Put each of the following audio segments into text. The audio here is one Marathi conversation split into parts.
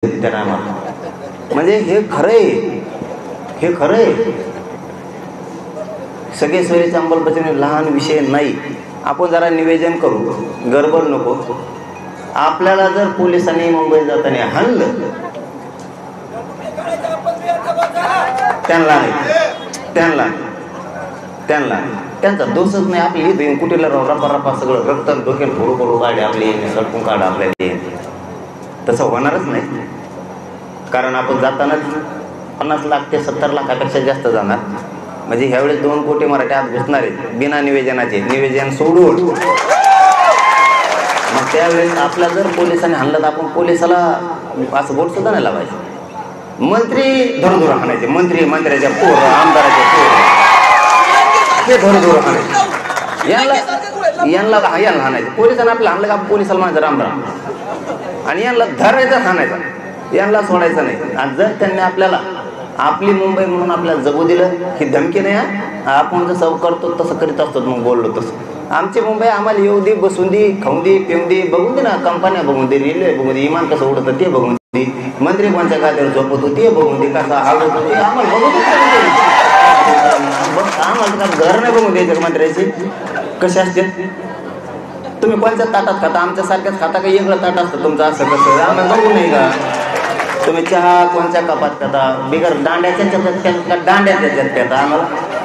त्या टायमाला. म्हणजे हे खरंय, हे खरंय. सगळे सोयीची अंमलबजावणी लहान विषय नाही. आपण जरा निवेदन करू, गडबड नको. आपल्याला जर पोलिसांनी मुंबईत जाताना हाणलं, त्यांचा दोषच नाही. आपली इथे कुठेला रपा सगळं रक्त डोक्यात फोडू फोडू गाडी आपली सडकून काढ आपल्याला, तसं होणारच नाही. कारण आपण जातानाच 50 लाख ते 70 लाखापेक्षा जास्त जाणार. म्हणजे ह्यावेळेस 2 कोटी मराठी आत घुसणार आहेत बिना निवेदनाचे, निवेदन सोडून. मग त्यावेळेस आपल्या जर पोलिसांनी हाणलं तर आपण पोलिसाला असं बोट सुद्धा नाही लावायचं. मंत्री धरून हाणायचे, मंत्र्याच्या पोर, आमदाराच्या पोर, ते धरून हाणायचे. यांना हाणायचं. पोलिसांना आपल्याला हाणलं का पोलिसाला म्हणायचं राम राम, आणि यांना धरायचं हाणायचं, यांना सोडायचं नाही. आणि जर त्यांनी आपल्याला आपली मुंबई म्हणून आपल्याला जगू दिलं, ही धमकी नाही. आपण जसं करतो तसं करीत असतो. मग बोललो तसं आमची मुंबई आम्हाला येऊ दे, बसून दे, खाऊन दे, पिऊन दे, बघून दे ना. कंपन्या बघून दे, रेल्वे बघून दे, इमान कसं उडतं ते बघून दे, मंत्री कोणत्या खात्यावर झोपतो ते बघून दे, कसं आवडत ते आम्हाला बघून दे. आम्हाला घर नाही बघून द्यायचं मंत्र्याचे कसे असते. तुम्ही कोणत्या ताटात खाता, आमच्या सारख्याच खाता, काही वेगळं ताट असतं तुमचं, असं कसं आम्हाला बघून नाही का. तुम्ही चहा कोणत्या कपात खाता, बिगर दांड्याच्या दांड्याच्या खाता, आम्हाला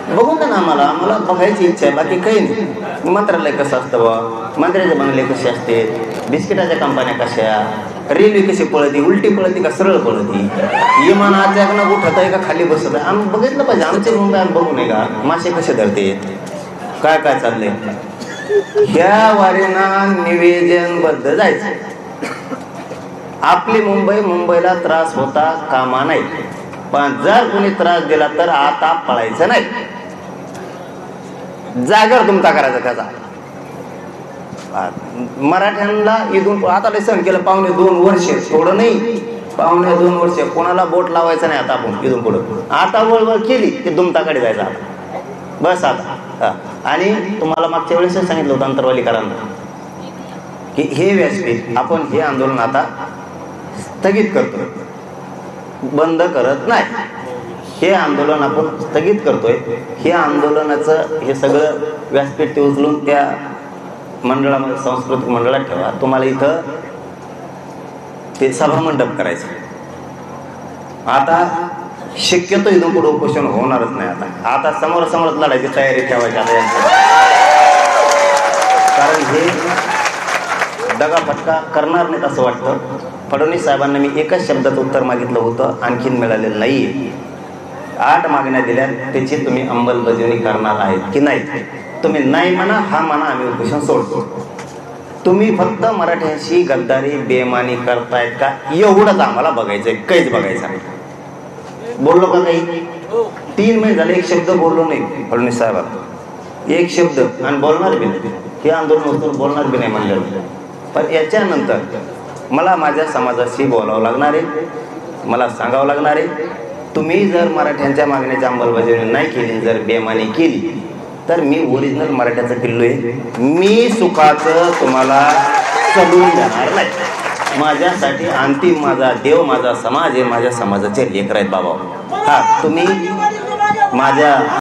बघून द्या ना. आम्हाला बघायची इच्छा आहे, बाकी काही नाही. मंत्रालय कसं असतं बा, मंत्र्याचे बंगले कसे असते, बिस्किटाच्या कंपन्या कशा, रेल्वे कशी पळती, उलटी पळती का सरळ पळती, विमान अचानक उठत आहे का खाली बसत आहे, आम्ही बघितलं पाहिजे. आमची मुंबई आम्ही बघू नये का, मासे कसे धरते, काय काय चाललंय. ह्या वारीना निवेदनबद्ध जायचं. आपली मुंबईला त्रास होता कामा नाही. पण जर कोणी त्रास दिला तर आता पळायचं नाही, जागर तुमचा करायचा त्याचा. मराठ्यांना इथून आता लय सहन केलं, 2.5 वर्ष, थोडं नाही, 2.5 वर्ष कोणाला बोट लावायचं नाही. आता आपण इथून पुढं आता वळवळ केली की दुमताकडे जायचं आता, बस आता. आणि तुम्हाला मागच्या वेळेस सांगितलं होतं अंतरवालीकरांना की हे व्यासपीठ आपण हे आंदोलन आता स्थगित करतो, बंद करत नाही. हे आंदोलन आपण स्थगित करतोय. हे आंदोलनाचं हे सगळं व्यासपीठ ते उचलून त्या मंडळामध्ये, सांस्कृतिक मंडळात ठेवा. तुम्हाला इथं ते सभामंडप करायचं. आता शक्यतो इथून पुढे उपोषण होणारच नाही. आता समोरासमोरच लढायची तयारी ठेवायची आता यांची. कारण हे दगाफटका करणार नाहीत असं वाटतं. फडणवीस साहेबांना मी एकच शब्दाचं उत्तर मागितलं होतं, आणखीन मिळालेलं नाहीये. 8 मागण्या दिल्या, त्याची तुम्ही अंमलबजावणी करणार आहेत की नाही. तुम्ही नाही म्हणा, हा म्हणा, आम्ही उपोषण सोडतो. तुम्ही फक्त मराठ्यांशी गद्दारी बेमानी करतायत का एवढंच आम्हाला बघायचंय, काहीच बघायचं नाही. बोललो का काही? 3 महिने झाले एक शब्द बोललो नाही फडणवीस साहेबांना, एक शब्द. आणि बोलणार बी नाही, हे आंदोलन होतं बोलणार बी नाही म्हणलं. पण याच्यानंतर मला माझ्या समाजाशी बोलावं लागणार आहे, मला सांगावं लागणार आहे. तुम्ही जर मराठ्यांच्या मागण्याची अंमलबजावणी नाही केली, जर बेमानी केली, तर मी ओरिजिनल मराठ्याचा पिल्लू आहे. मी सुखाचं तुम्हाला चढून देणार नाही. माझ्यासाठी अंतिम माझा देव माझा समाज आहे, माझ्या समाजाचे लेकर आहेत बाबा. हा तुम्ही माझ्या